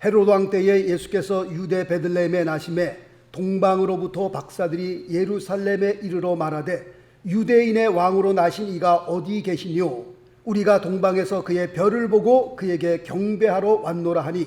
헤롯 왕 때에 예수께서 유대 베들레헴에 나심에 동방으로부터 박사들이 예루살렘에 이르러 말하되 유대인의 왕으로 나신 이가 어디 계시뇨? 우리가 동방에서 그의 별을 보고 그에게 경배하러 왔노라 하니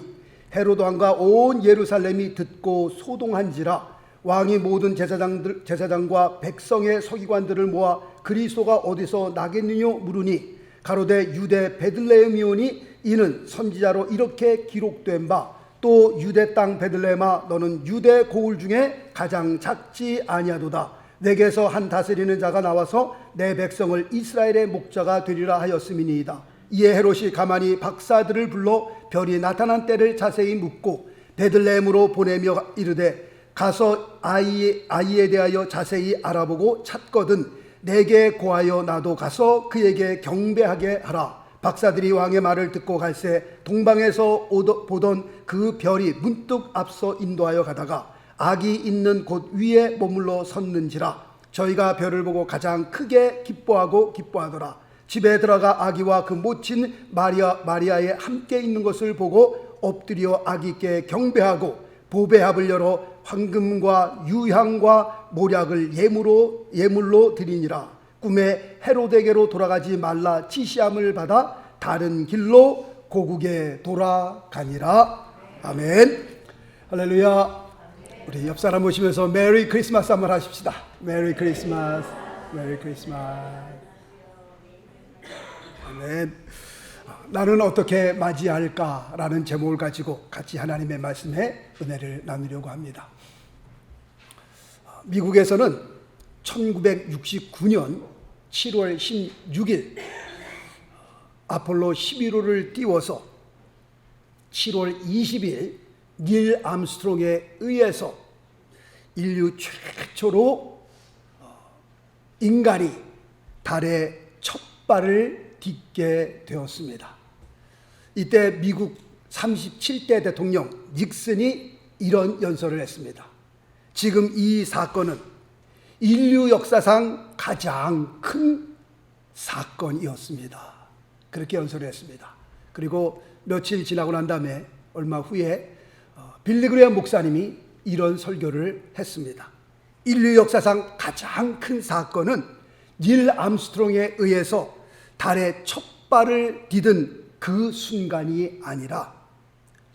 헤롯 왕과 온 예루살렘이 듣고 소동한지라. 왕이 모든 제사장과 백성의 서기관들을 모아 그리스도가 어디서 나겠느냐 물으니 가로되 유대 베들레헴이오니 이는 선지자로 이렇게 기록된 바 또 유대 땅 베들레헴아 너는 유대 고을 중에 가장 작지 아니하도다. 내게서 한 다스리는 자가 나와서 내 백성을 이스라엘의 목자가 되리라 하였음이니이다. 이에 헤롯이 가만히 박사들을 불러 별이 나타난 때를 자세히 묻고 베들레헴으로 보내며 이르되 가서 아이에 대하여 자세히 알아보고 찾거든 내게 고하여 나도 가서 그에게 경배하게 하라. 박사들이 왕의 말을 듣고 갈새 동방에서 보던 그 별이 문득 앞서 인도하여 가다가 아기 있는 곳 위에 머물러 섰는지라. 저희가 별을 보고 가장 크게 기뻐하더라. 집에 들어가 아기와 그 모친 마리아에 함께 있는 것을 보고 엎드려 아기께 경배하고 보배합을 열어 황금과 유향과 모략을 예물로 드리니라. 꿈에 헤롯에게로 돌아가지 말라 지시함을 받아 다른 길로 고국에 돌아가니라. 아멘. 할렐루야. 우리 옆 사람 보시면서 메리 크리스마스 한번 하십시다. 메리 크리스마스, 메리 크리스마스. 아멘. 나는 어떻게 맞이할까라는 제목을 가지고 같이 하나님의 말씀에 은혜를 나누려고 합니다. 미국에서는 1969년 7월 16일 아폴로 11호를 띄워서 7월 20일 닐 암스트롱에 의해서 인류 최초로 인간이 달에 첫 발을 딛게 되었습니다. 이때 미국 37대 대통령 닉슨이 이런 연설을 했습니다. 지금 이 사건은 인류 역사상 가장 큰 사건이었습니다. 그렇게 연설을 했습니다. 그리고 며칠 지나고 난 다음에 얼마 후에 빌리 그레엄 목사님이 이런 설교를 했습니다. 인류 역사상 가장 큰 사건은 닐 암스트롱에 의해서 달에 첫 발을 디딘 그 순간이 아니라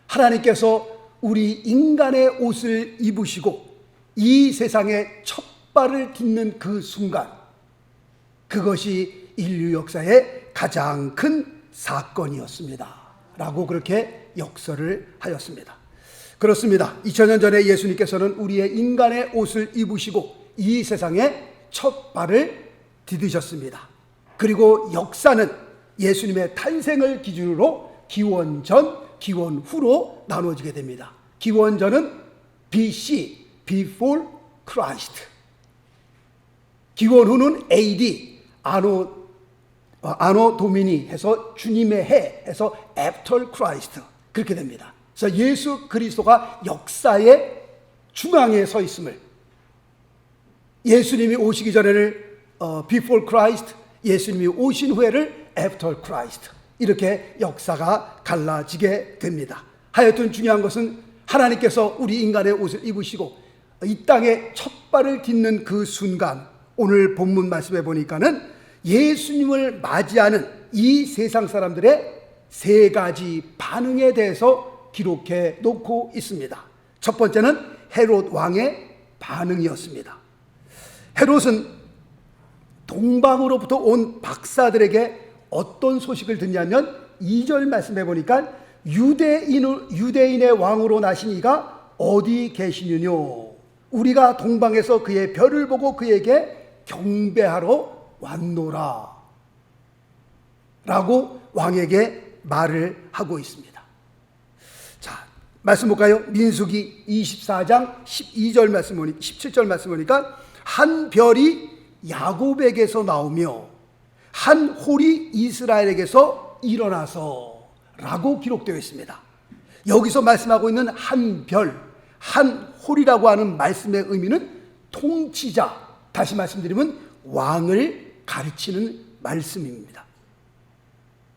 하나님께서 우리 인간의 옷을 입으시고 이 세상에 첫 발을 딛는 그 순간, 그것이 인류 역사의 가장 큰 사건이었습니다 라고 그렇게 역설을 하였습니다. 그렇습니다. 2000년 전에 예수님께서는 우리의 인간의 옷을 입으시고 이 세상에 첫 발을 디디셨습니다. 그리고 역사는 예수님의 탄생을 기준으로 기원전, 기원후로 나누어지게 됩니다. 기원전은 BC, Before Christ. 기원후는 AD, 아노 도미니 해서 주님의 해 해서 After Christ 그렇게 됩니다. 그래서 예수 그리스도가 역사의 중앙에 서 있음을, 예수님이 오시기 전에는 Before Christ, 예수님이 오신 후에를 After Christ, 이렇게 역사가 갈라지게 됩니다. 하여튼 중요한 것은 하나님께서 우리 인간의 옷을 입으시고 이 땅에 첫 발을 딛는 그 순간, 오늘 본문 말씀해 보니까는 예수님을 맞이하는 이 세상 사람들의 세 가지 반응에 대해서 기록해 놓고 있습니다. 첫 번째는 헤롯 왕의 반응이었습니다. 헤롯은 동방으로부터 온 박사들에게 어떤 소식을 듣냐면 2절 말씀해 보니까 유대인의 왕으로 나신 이가 어디 계시느뇨? 우리가 동방에서 그의 별을 보고 그에게 경배하러 왔노라 라고 왕에게 말을 하고 있습니다. 자, 말씀 볼까요? 민수기 24장 12절 말씀 보니 17절 말씀 보니까 한 별이 야곱에게서 나오며 한 홀이 이스라엘에게서 일어나서 라고 기록되어 있습니다. 여기서 말씀하고 있는 한 별, 한 홀이라고 하는 말씀의 의미는 통치자, 다시 말씀드리면 왕을 가르치는 말씀입니다.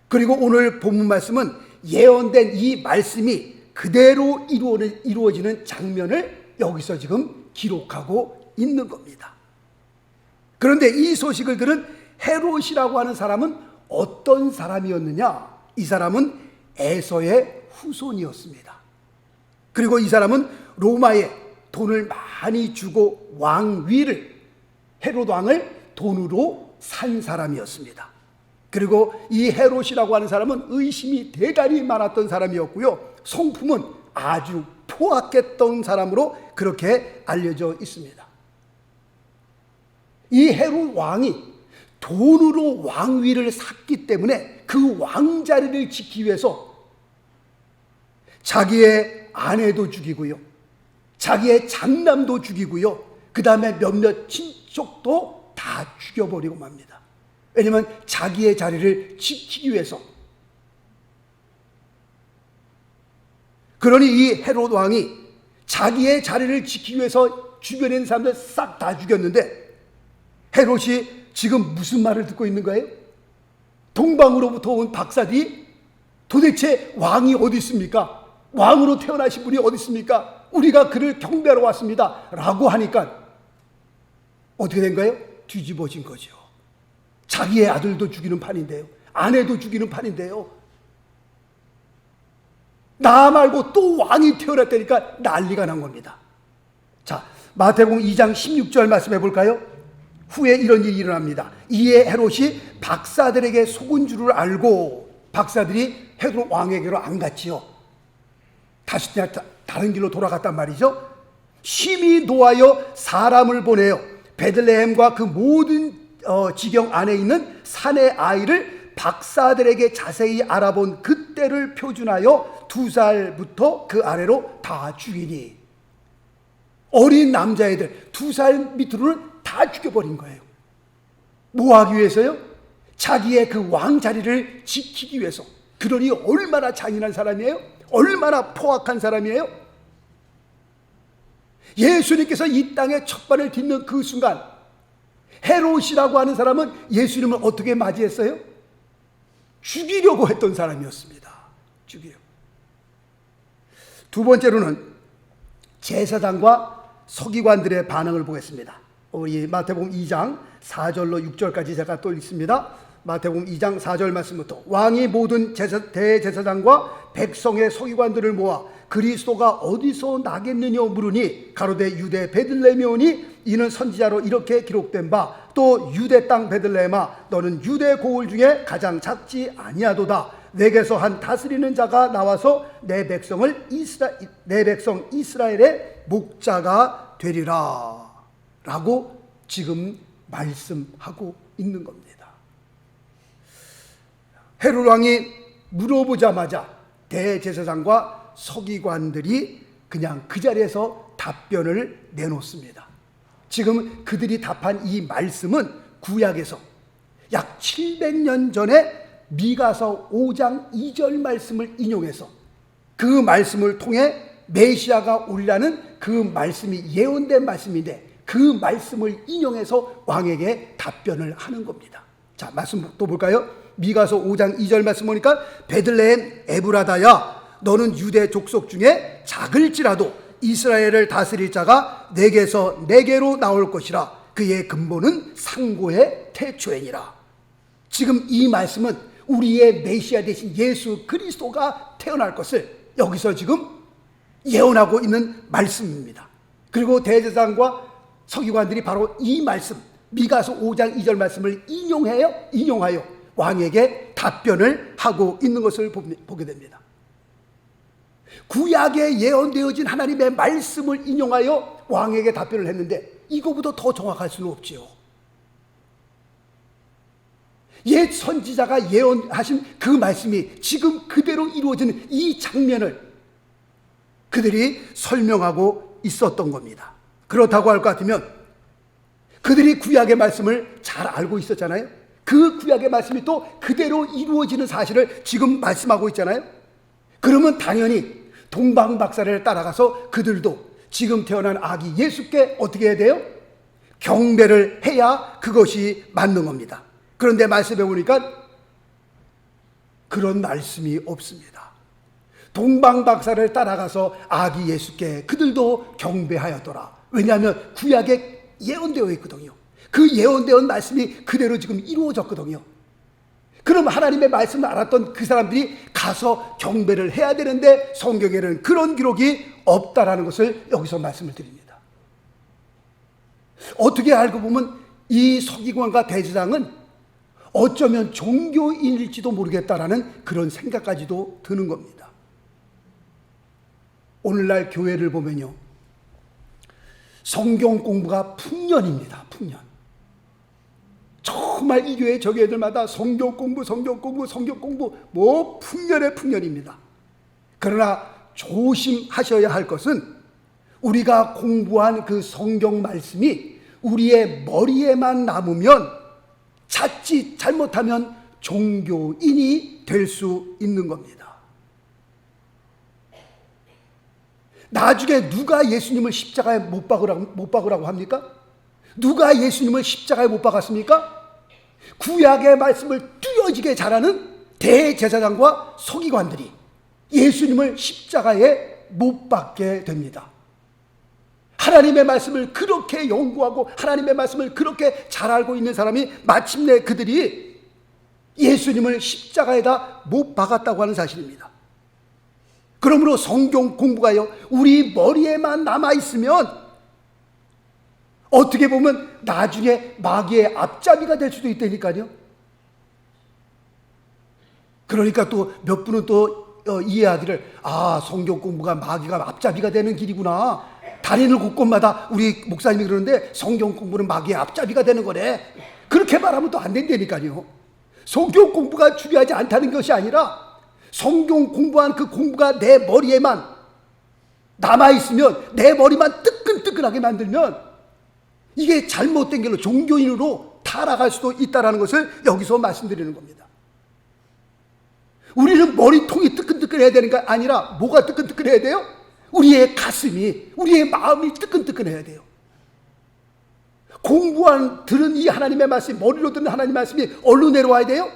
그리고 오늘 본문 말씀은 예언된 이 말씀이 그대로 이루어지는 장면을 여기서 지금 기록하고 있는 겁니다. 그런데 이 소식을 들은 헤롯이라고 하는 사람은 어떤 사람이었느냐? 이 사람은 에서의 후손이었습니다. 그리고 이 사람은 로마에 돈을 많이 주고 왕위를, 헤롯 왕을 돈으로 산 사람이었습니다. 그리고 이 헤롯이라고 하는 사람은 의심이 대단히 많았던 사람이었고요, 성품은 아주 포악했던 사람으로 그렇게 알려져 있습니다. 이 헤롯 왕이 돈으로 왕위를 샀기 때문에 그 왕자리를 지키기 위해서 자기의 아내도 죽이고요, 자기의 장남도 죽이고요, 그 다음에 몇몇 친척도 다 죽여버리고 맙니다. 왜냐하면 자기의 자리를 지키기 위해서. 그러니 이 헤롯 왕이 자기의 자리를 지키기 위해서 주변에 있는 사람들 싹 다 죽였는데, 헤롯이 지금 무슨 말을 듣고 있는 거예요? 동방으로부터 온 박사들이 도대체 왕이 어디 있습니까? 왕으로 태어나신 분이 어디 있습니까? 우리가 그를 경배하러 왔습니다 라고 하니까 어떻게 된 거예요? 뒤집어진 거죠. 자기의 아들도 죽이는 판인데요, 아내도 죽이는 판인데요, 나 말고 또 왕이 태어났다니까 난리가 난 겁니다. 자, 마태복음 2장 16절 말씀해 볼까요? 후에 이런 일이 일어납니다. 이에 헤롯이 박사들에게 속은 줄을 알고, 박사들이 헤롯 왕에게로 안 갔지요. 다시 다른 길로 돌아갔단 말이죠. 심히 노하여 사람을 보내요. 베들레헴과 그 모든 지경 안에 있는 산의 아이를 박사들에게 자세히 알아본 그때를 표준하여 2살부터 그 아래로 다 죽이니, 어린 남자애들 2살 밑으로는 다 죽여버린 거예요. 뭐 하기 위해서요? 자기의 그 왕자리를 지키기 위해서. 그러니 얼마나 잔인한 사람이에요? 얼마나 포악한 사람이에요? 예수님께서 이 땅에 첫 발을 딛는 그 순간, 헤롯이라고 하는 사람은 예수님을 어떻게 맞이했어요? 죽이려고 했던 사람이었습니다. 죽이려고. 두 번째로는 제사장과 서기관들의 반응을 보겠습니다. 우리 마태복음 2장 4절로 6절까지 제가 또 읽습니다. 마태복음 2장 4절 말씀부터, 왕이 모든 대제사장과 백성의 서기관들을 모아 그리스도가 어디서 나겠느냐 물으니 가로되 유대 베들레헴에 오니 이는 선지자로 이렇게 기록된 바 또 유대 땅 베들레헴아 너는 유대 고을 중에 가장 작지 아니하도다. 내게서 한 다스리는 자가 나와서 내 백성 이스라엘의 목자가 되리라 라고 지금 말씀하고 있는 겁니다. 헤롯 왕이 물어보자마자 대제사장과 서기관들이 그냥 그 자리에서 답변을 내놓습니다. 지금 그들이 답한 이 말씀은 구약에서 약 700년 전에 미가서 5장 2절 말씀을 인용해서 그 말씀을 통해 메시아가 오리라는 그 말씀이 예언된 말씀인데, 그 말씀을 인용해서 왕에게 답변을 하는 겁니다. 자, 말씀 또 볼까요? 미가서 5장 2절 말씀 보니까 베들레헴 에브라다야 너는 유대 족속 중에 작을지라도 이스라엘을 다스릴 자가 내게서 내게로 나올 것이라. 그의 근본은 상고의 태초이니라. 지금 이 말씀은 우리의 메시아 되신 예수 그리스도가 태어날 것을 여기서 지금 예언하고 있는 말씀입니다. 그리고 대제사장과 서기관들이 바로 이 말씀, 미가서 5장 2절 말씀을 인용하여 왕에게 답변을 하고 있는 것을 보게 됩니다. 구약에 예언되어진 하나님의 말씀을 인용하여 왕에게 답변을 했는데 이거보다 더 정확할 수는 없지요. 옛 선지자가 예언하신 그 말씀이 지금 그대로 이루어지는 이 장면을 그들이 설명하고 있었던 겁니다. 그렇다고 할 것 같으면 그들이 구약의 말씀을 잘 알고 있었잖아요. 그 구약의 말씀이 또 그대로 이루어지는 사실을 지금 말씀하고 있잖아요. 그러면 당연히 동방박사를 따라가서 그들도 지금 태어난 아기 예수께 어떻게 해야 돼요? 경배를 해야 그것이 맞는 겁니다. 그런데 말씀해 보니까 그런 말씀이 없습니다. 동방 박사를 따라가서 아기 예수께 그들도 경배하였더라. 왜냐하면 구약에 예언되어 있거든요. 그 예언되어 말씀이 그대로 지금 이루어졌거든요. 그럼 하나님의 말씀을 알았던 그 사람들이 가서 경배를 해야 되는데 성경에는 그런 기록이 없다라는 것을 여기서 말씀을 드립니다. 어떻게 알고 보면 이 서기관과 대제사장은 어쩌면 종교인일지도 모르겠다라는 그런 생각까지도 드는 겁니다. 오늘날 교회를 보면요, 성경 공부가 풍년입니다. 풍년. 정말 이 교회 저 교회들마다 성경 공부 뭐 풍년의 풍년입니다. 그러나 조심하셔야 할 것은 우리가 공부한 그 성경 말씀이 우리의 머리에만 남으면 자칫 잘못하면 종교인이 될 수 있는 겁니다. 나중에 누가 예수님을 십자가에 못 박으라고 합니까? 누가 예수님을 십자가에 못 박았습니까? 구약의 말씀을 뚜어지게 잘하는 대제사장과 서기관들이 예수님을 십자가에 못 박게 됩니다. 하나님의 말씀을 그렇게 연구하고 하나님의 말씀을 그렇게 잘 알고 있는 사람이 마침내 그들이 예수님을 십자가에다 못 박았다고 하는 사실입니다. 그러므로 성경 공부가요, 우리 머리에만 남아있으면 어떻게 보면 나중에 마귀의 앞잡이가 될 수도 있다니까요. 그러니까 또 몇 분은 또 이해하기를, 성경 공부가 마귀가 앞잡이가 되는 길이구나. 다리는 곳곳마다 우리 목사님이 그러는데 성경 공부는 마귀의 앞잡이가 되는 거래. 그렇게 말하면 또 안 된다니까요. 성경 공부가 중요하지 않다는 것이 아니라 성경 공부한 그 공부가 내 머리에만 남아있으면, 내 머리만 뜨끈뜨끈하게 만들면 이게 잘못된 길로 종교인으로 타락할 수도 있다는 것을 여기서 말씀드리는 겁니다. 우리는 머리통이 뜨끈뜨끈해야 되는 게 아니라 뭐가 뜨끈뜨끈해야 돼요? 우리의 가슴이, 우리의 마음이 뜨끈뜨끈해야 돼요. 들은 이 하나님의 말씀이, 머리로 듣는 하나님의 말씀이 어디로 내려와야 돼요?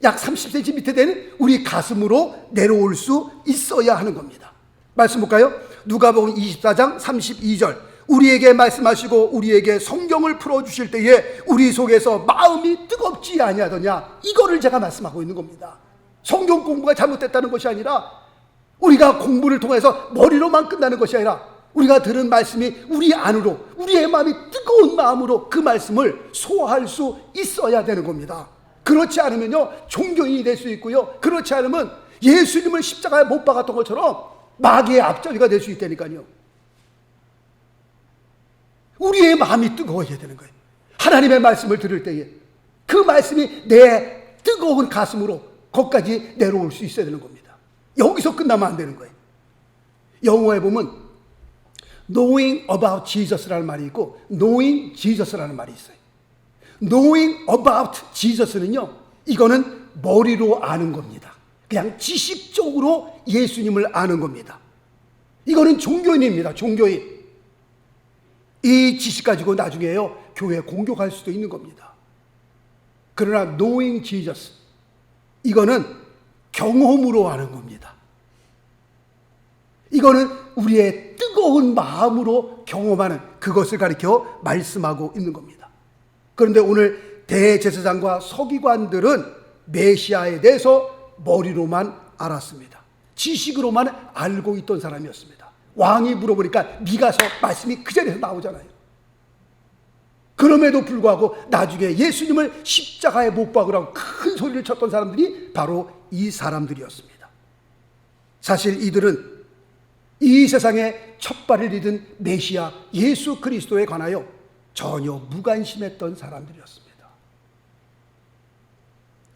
약 30cm 밑에 되는 우리 가슴으로 내려올 수 있어야 하는 겁니다. 말씀 볼까요? 누가복음 24장 32절. 우리에게 말씀하시고 우리에게 성경을 풀어주실 때에 우리 속에서 마음이 뜨겁지 아니하더냐. 이거를 제가 말씀하고 있는 겁니다. 성경 공부가 잘못됐다는 것이 아니라, 우리가 공부를 통해서 머리로만 끝나는 것이 아니라 우리가 들은 말씀이 우리 안으로, 우리의 마음이 뜨거운 마음으로 그 말씀을 소화할 수 있어야 되는 겁니다. 그렇지 않으면요, 종교인이 될 수 있고요, 그렇지 않으면 예수님을 십자가에 못 박았던 것처럼 마귀의 앞잡이가 될 수 있다니까요. 우리의 마음이 뜨거워야 되는 거예요. 하나님의 말씀을 들을 때에 그 말씀이 내 뜨거운 가슴으로 거기까지 내려올 수 있어야 되는 겁니다. 여기서 끝나면 안 되는 거예요. 영어에 보면 knowing about Jesus라는 말이 있고 knowing Jesus라는 말이 있어요. knowing about Jesus는요, 이거는 머리로 아는 겁니다. 그냥 지식적으로 예수님을 아는 겁니다. 이거는 종교인입니다. 종교인. 이 지식 가지고 나중에요, 교회 공격할 수도 있는 겁니다. 그러나 knowing Jesus, 이거는 경험으로 아는 겁니다. 이거는 우리의 뜨거운 마음으로 경험하는 그것을 가리켜 말씀하고 있는 겁니다. 그런데 오늘 대제사장과 서기관들은 메시아에 대해서 머리로만 알았습니다. 지식으로만 알고 있던 사람이었습니다. 왕이 물어보니까 미가서 말씀이 그 자리에서 나오잖아요. 그럼에도 불구하고 나중에 예수님을 십자가에 못 박으라고 큰 소리를 쳤던 사람들이 바로 이 사람들이었습니다. 사실 이들은 이 세상에 첫 발을 디딘 메시아 예수 그리스도에 관하여 전혀 무관심했던 사람들이었습니다.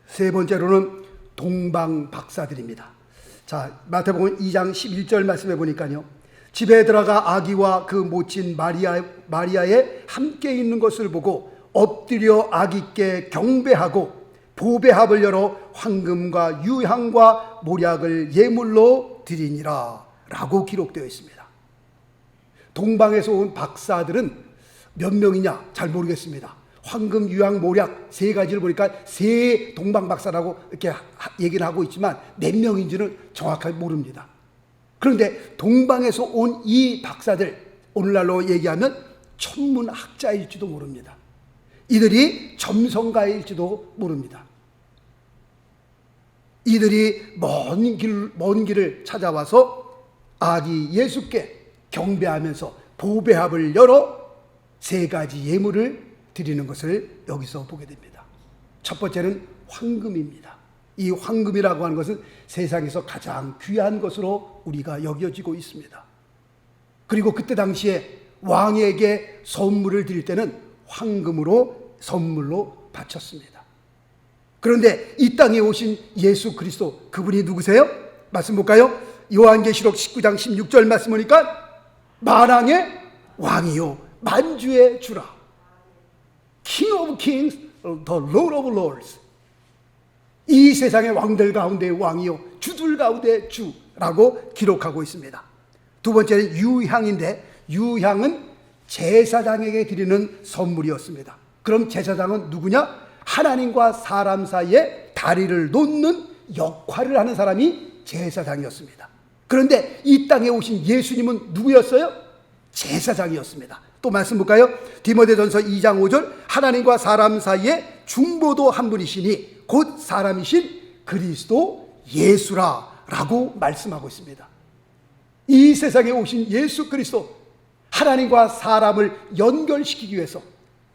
세 번째로는 동방 박사들입니다. 자, 마태복음 2장 11절 말씀해 보니까요, 집에 들어가 아기와 그 모친 마리아에 함께 있는 것을 보고 엎드려 아기께 경배하고 보배합을 열어 황금과 유향과 모략을 예물로 드리니라 라고 기록되어 있습니다. 동방에서 온 박사들은 몇 명이냐 잘 모르겠습니다. 황금, 유황, 모략 세 가지를 보니까 세 동방박사라고 이렇게 얘기를 하고 있지만 몇 명인지는 정확하게 모릅니다. 그런데 동방에서 온 이 박사들, 오늘날로 얘기하면 천문학자일지도 모릅니다. 이들이 점성가일지도 모릅니다. 이들이 먼 길을 찾아와서 아기 예수께 경배하면서 보배합을 열어 세 가지 예물을 드리는 것을 여기서 보게 됩니다. 첫 번째는 황금입니다. 이 황금이라고 하는 것은 세상에서 가장 귀한 것으로 우리가 여겨지고 있습니다. 그리고 그때 당시에 왕에게 선물을 드릴 때는 황금으로 선물로 바쳤습니다. 그런데 이 땅에 오신 예수 그리스도, 그분이 누구세요? 말씀 볼까요? 요한계시록 19장 16절 말씀 보니까 만왕의 왕이요 만주의 주라, King of Kings, the Lord of Lords. 이 세상의 왕들 가운데 왕이요 주들 가운데 주라고 기록하고 있습니다. 두 번째는 유향인데, 유향은 제사장에게 드리는 선물이었습니다. 그럼 제사장은 누구냐? 하나님과 사람 사이에 다리를 놓는 역할을 하는 사람이 제사장이었습니다. 그런데 이 땅에 오신 예수님은 누구였어요? 제사장이었습니다. 또 말씀 볼까요? 디모데전서 2장 5절, 하나님과 사람 사이에 중보도 한 분이시니 곧 사람이신 그리스도 예수라 라고 말씀하고 있습니다. 이 세상에 오신 예수 그리스도, 하나님과 사람을 연결시키기 위해서,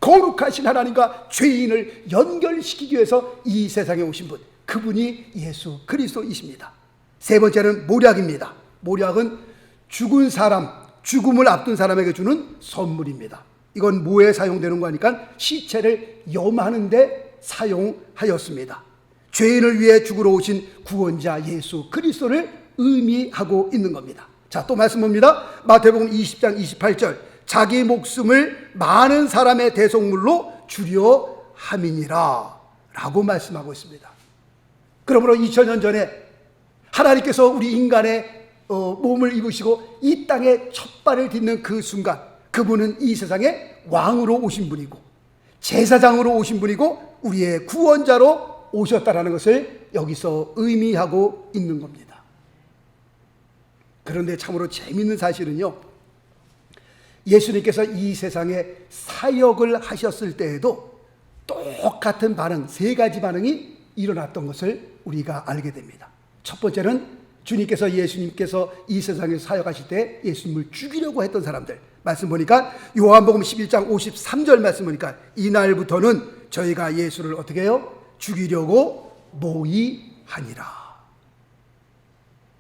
거룩하신 하나님과 죄인을 연결시키기 위해서 이 세상에 오신 분, 그분이 예수 그리스도이십니다. 세 번째는 모략입니다. 모략은 죽은 사람, 죽음을 앞둔 사람에게 주는 선물입니다. 이건 뭐에 사용되는 거니까 시체를 염하는 데 사용하였습니다. 죄인을 위해 죽으러 오신 구원자 예수 그리스도를 의미하고 있는 겁니다. 자, 또 말씀 봅니다. 마태복음 20장 28절, 자기 목숨을 많은 사람의 대속물로 주려 함이니라 라고 말씀하고 있습니다. 그러므로 2000년 전에 하나님께서 우리 인간의 몸을 입으시고 이 땅에 첫 발을 딛는 그 순간, 그분은 이 세상에 왕으로 오신 분이고 제사장으로 오신 분이고 우리의 구원자로 오셨다라는 것을 여기서 의미하고 있는 겁니다. 그런데 참으로 재미있는 사실은요, 예수님께서 이 세상에 사역을 하셨을 때에도 똑같은 반응, 세 가지 반응이 일어났던 것을 우리가 알게 됩니다. 첫 번째는 예수님께서 이 세상에서 사역하실 때 예수님을 죽이려고 했던 사람들, 말씀 보니까 요한복음 11장 53절 말씀 보니까 이날부터는 저희가 예수를 어떻게 해요? 죽이려고 모의하니라.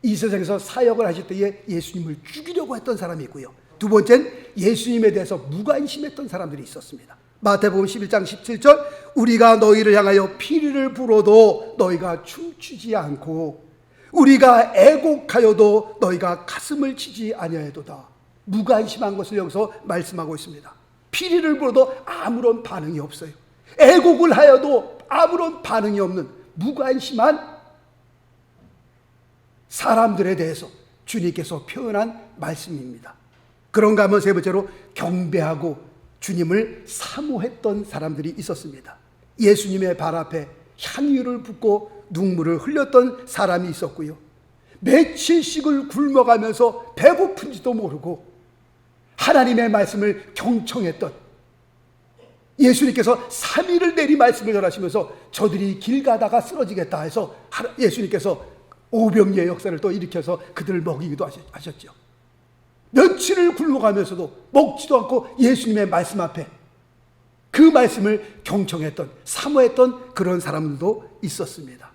이 세상에서 사역을 하실 때에 예수님을 죽이려고 했던 사람이 있고요, 두 번째는 예수님에 대해서 무관심했던 사람들이 있었습니다. 마태복음 11장 17절, 우리가 너희를 향하여 피리를 불어도 너희가 춤추지 않고 우리가 애곡하여도 너희가 가슴을 치지 아니하여도다. 무관심한 것을 여기서 말씀하고 있습니다. 피리를 불어도 아무런 반응이 없어요. 애곡을 하여도 아무런 반응이 없는 무관심한 사람들에 대해서 주님께서 표현한 말씀입니다. 그런가 하면 세 번째로 경배하고 주님을 사모했던 사람들이 있었습니다. 예수님의 발 앞에 향유를 붓고 눈물을 흘렸던 사람이 있었고요, 며칠씩을 굶어가면서 배고픈지도 모르고 하나님의 말씀을 경청했던, 예수님께서 3일을 내리 말씀을 전하시면서 저들이 길 가다가 쓰러지겠다 해서 예수님께서 오병이의 역사를 또 일으켜서 그들을 먹이기도 하셨죠. 며칠을 굶어가면서도 먹지도 않고 예수님의 말씀 앞에 그 말씀을 경청했던, 사모했던 그런 사람들도 있었습니다.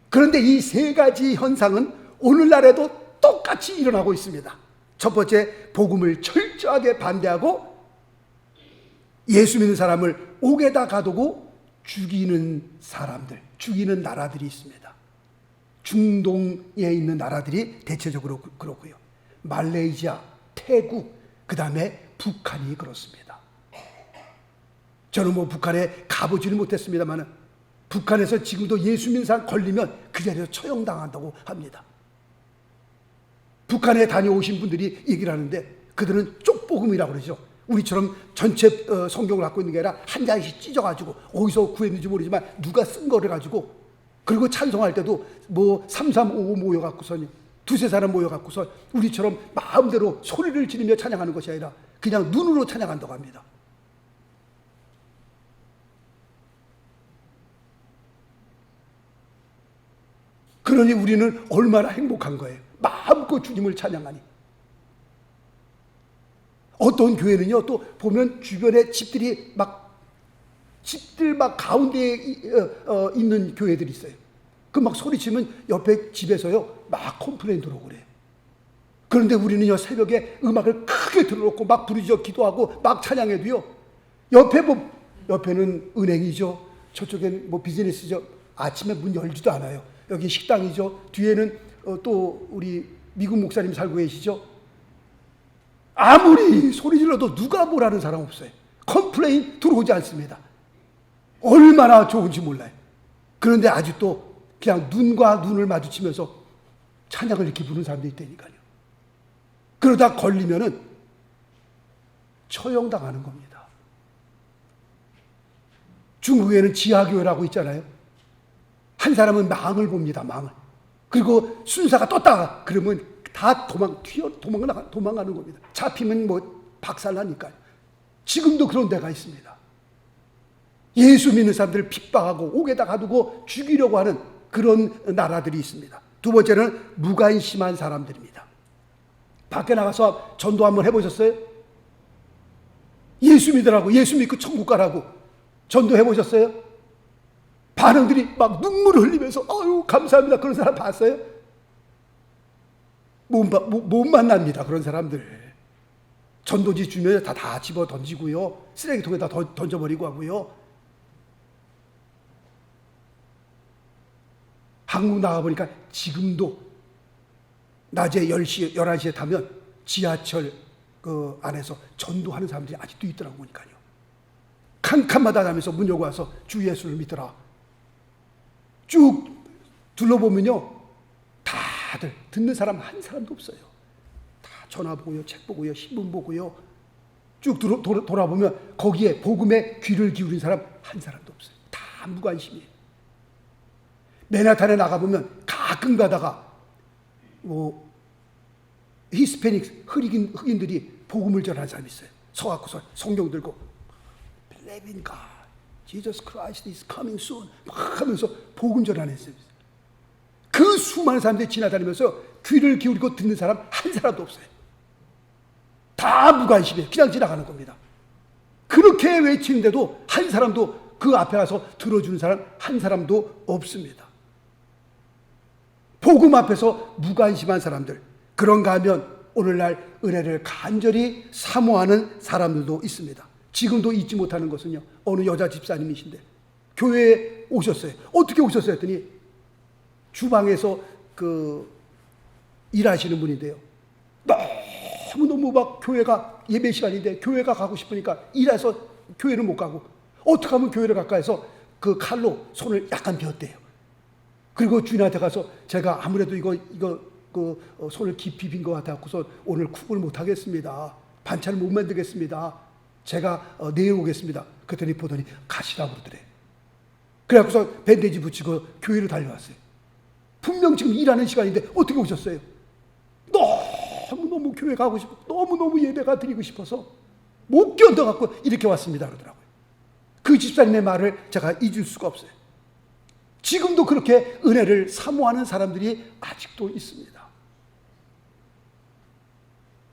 그런데 이 세 가지 현상은 오늘날에도 똑같이 일어나고 있습니다. 첫 번째, 복음을 철저하게 반대하고 예수 믿는 사람을 옥에다 가두고 죽이는 사람들, 죽이는 나라들이 있습니다. 중동에 있는 나라들이 대체적으로 그렇고요, 말레이시아, 태국, 그 다음에 북한이 그렇습니다. 저는 북한에 가보지는 못했습니다만 북한에서 지금도 예수 믿는 사람 걸리면 그 자리에서 처형당한다고 합니다. 북한에 다녀오신 분들이 얘기를 하는데 그들은 쪽복음이라고 그러죠. 우리처럼 전체 성경을 갖고 있는 게 아니라 한 장씩 찢어가지고 어디서 구했는지 모르지만 누가 쓴 거를 가지고, 그리고 찬송할 때도 뭐 3355 모여갖고서는 두세 사람 모여갖고서 우리처럼 마음대로 소리를 지르며 찬양하는 것이 아니라 그냥 눈으로 찬양한다고 합니다. 그러니 우리는 얼마나 행복한 거예요. 마음껏 주님을 찬양하니. 어떤 교회는요, 또 보면 주변에 집들 막 가운데에 있는 교회들이 있어요. 그 막 소리치면 옆에 집에서요 막 컴플레인 들어오고 그래요. 그런데 우리는요 새벽에 음악을 크게 틀어놓고 막 부르짖어 기도하고 막 찬양해도요, 옆에는 은행이죠, 저쪽에는 뭐 비즈니스죠. 아침에 문 열지도 않아요. 여기 식당이죠. 뒤에는 또 우리 미국 목사님 살고 계시죠. 아무리 소리 질러도 누가 뭐라는 사람 없어요. 컴플레인 들어오지 않습니다. 얼마나 좋은지 몰라요. 그런데 아직도 그냥 눈과 눈을 마주치면서 찬양을 이렇게 부르는 사람들이 있다니까요. 그러다 걸리면은 처형당하는 겁니다. 중국에는 지하교회라고 있잖아요. 한 사람은 망을 봅니다. 망을. 그리고 순사가 떴다 그러면 다 도망가는 겁니다. 잡히면 뭐 박살나니까요. 지금도 그런 데가 있습니다. 예수 믿는 사람들을 핍박하고 옥에다 가두고 죽이려고 하는 그런 나라들이 있습니다. 두 번째는 무관심한 사람들입니다. 밖에 나가서 전도 한번 해보셨어요? 예수 믿으라고, 예수 믿고 천국 가라고 전도 해보셨어요? 반응들이 막 눈물을 흘리면서 아유 감사합니다 그런 사람 봤어요? 못 만납니다. 그런 사람들. 전도지 주면 다 집어 던지고요, 쓰레기통에다 던져버리고 하고요. 한국 나가보니까 지금도 낮에 10시, 11시에 타면 지하철 그 안에서 전도하는 사람들이 아직도 있더라고 보니까요. 칸칸마다 가면서 문 열고 와서 주 예수를 믿더라. 쭉 둘러보면요, 다들 듣는 사람 한 사람도 없어요. 다 전화 보고요, 책 보고요, 신문 보고요. 쭉 돌아보면 거기에 복음에 귀를 기울인 사람 한 사람도 없어요. 다 무관심이에요. 맨하탄에 나가보면 가끔 가다가 뭐 히스패닉 흑인들이 복음을 전하는 사람이 있어요. 서갖고서 성경 들고 Believe in God, Jesus Christ is coming soon 막 하면서 복음 전하는 사람이 있어요. 그 수많은 사람들이 지나다니면서 귀를 기울이고 듣는 사람 한 사람도 없어요. 다 무관심해요. 그냥 지나가는 겁니다. 그렇게 외치는데도 한 사람도 그 앞에 가서 들어주는 사람 한 사람도 없습니다. 복음 앞에서 무관심한 사람들, 그런가 하면 오늘날 은혜를 간절히 사모하는 사람들도 있습니다. 지금도 잊지 못하는 것은요, 어느 여자 집사님이신데 교회에 오셨어요. 어떻게 오셨어요 했더니 주방에서 일하시는 분인데요, 너무너무 막 교회가 예배 시간인데 교회가 가고 싶으니까 일해서 교회를 못 가고 어떻게 하면 교회를 갈까 해서 그 칼로 손을 약간 베었대요. 그리고 주인한테 가서 제가 아무래도 이거 손을 깊이 빈 것 같아서 오늘 쿡을 못 하겠습니다. 반찬을 못 만들겠습니다. 제가 내일 오겠습니다. 그랬더니 보더니 가시라고 그러더래. 그래갖고서 밴데지 붙이고 교회로 달려왔어요. 분명 지금 일하는 시간인데 어떻게 오셨어요? 너무너무 교회 가고 싶어, 너무너무 예배가 드리고 싶어서 못 견뎌갖고 이렇게 왔습니다 그러더라고요. 그 집사님의 말을 제가 잊을 수가 없어요. 지금도 그렇게 은혜를 사모하는 사람들이 아직도 있습니다.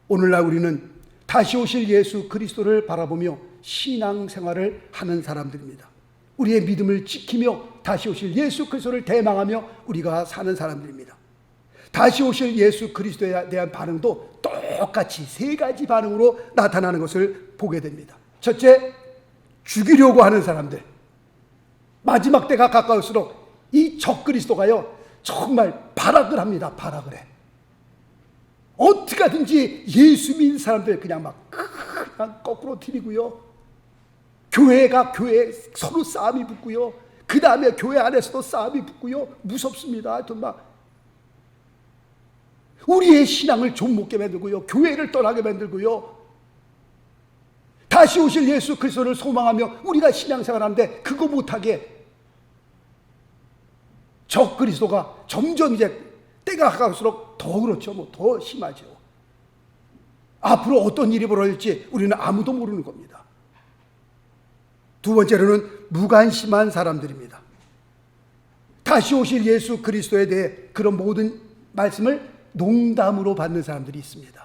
오늘날 우리는 다시 오실 예수 그리스도를 바라보며 신앙생활을 하는 사람들입니다. 우리의 믿음을 지키며 다시 오실 예수 그리스도를 대망하며 우리가 사는 사람들입니다. 다시 오실 예수 그리스도에 대한 반응도 똑같이 세 가지 반응으로 나타나는 것을 보게 됩니다. 첫째, 죽이려고 하는 사람들. 마지막 때가 가까울수록 이 적그리스도가요 정말 발악을 합니다. 발악을 해. 어떻게 하든지 예수 믿는 사람들 그냥 거꾸로 들이고요, 교회가 교회에 서로 싸움이 붙고요, 그 다음에 교회 안에서도 싸움이 붙고요. 무섭습니다. 하여튼 막 우리의 신앙을 좀 못게 만들고요, 교회를 떠나게 만들고요, 다시 오실 예수 그리스도를 소망하며 우리가 신앙생활하는데 그거 못하게 적 그리스도가 점점 이제 때가 가까울수록 더 그렇죠. 더 심하죠. 앞으로 어떤 일이 벌어질지 우리는 아무도 모르는 겁니다. 두 번째로는 무관심한 사람들입니다. 다시 오실 예수 그리스도에 대해 그런 모든 말씀을 농담으로 받는 사람들이 있습니다.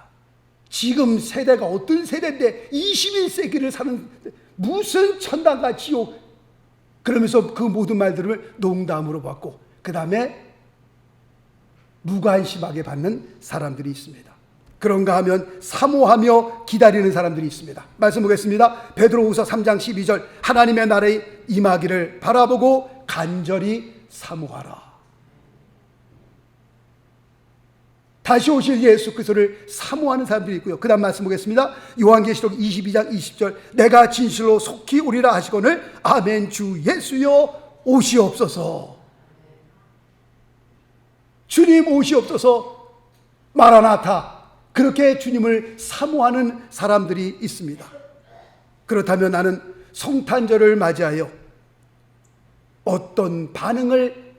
지금 세대가 어떤 세대인데 21세기를 사는 무슨 천당과 지옥, 그러면서 그 모든 말들을 농담으로 받고 그 다음에 무관심하게 받는 사람들이 있습니다. 그런가 하면 사모하며 기다리는 사람들이 있습니다. 말씀 보겠습니다. 베드로후서 3장 12절 하나님의 나라의 임하기를 바라보고 간절히 사모하라. 다시 오실 예수 그리스도를 사모하는 사람들이 있고요. 그 다음 말씀 보겠습니다. 요한계시록 22장 20절 내가 진실로 속히 오리라 하시거늘 아멘 주 예수여 오시옵소서. 주님 오시옵소서. 마라나타. 그렇게 주님을 사모하는 사람들이 있습니다. 그렇다면 나는 성탄절을 맞이하여 어떤 반응을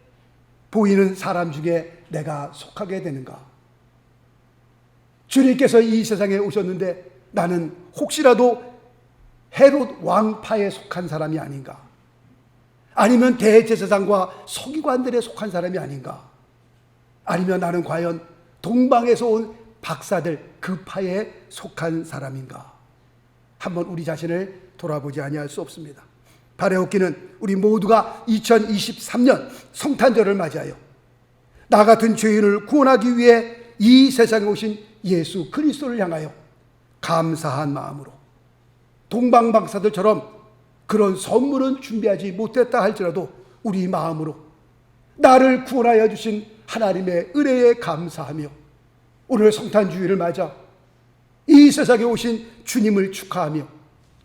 보이는 사람 중에 내가 속하게 되는가? 주님께서 이 세상에 오셨는데 나는 혹시라도 헤롯 왕파에 속한 사람이 아닌가? 아니면 대제사장과 서기관들에 속한 사람이 아닌가? 아니면 나는 과연 동방에서 온 박사들 그 파에 속한 사람인가? 한번 우리 자신을 돌아보지 아니할 수 없습니다. 바레옵기는 우리 모두가 2023년 성탄절을 맞이하여 나 같은 죄인을 구원하기 위해 이 세상에 오신 예수 그리스도를 향하여 감사한 마음으로 동방박사들처럼 그런 선물은 준비하지 못했다 할지라도 우리 마음으로 나를 구원하여 주신 하나님의 은혜에 감사하며 오늘 성탄주의를 맞아 이 세상에 오신 주님을 축하하며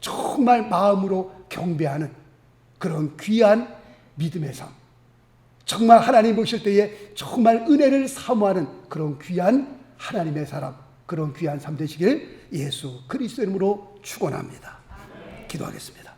정말 마음으로 경배하는 그런 귀한 믿음의 삶, 정말 하나님 오실 때에 정말 은혜를 사모하는 그런 귀한 하나님의 사람, 그런 귀한 삶 되시길 예수 그리스도 이름으로 축원합니다. 기도하겠습니다.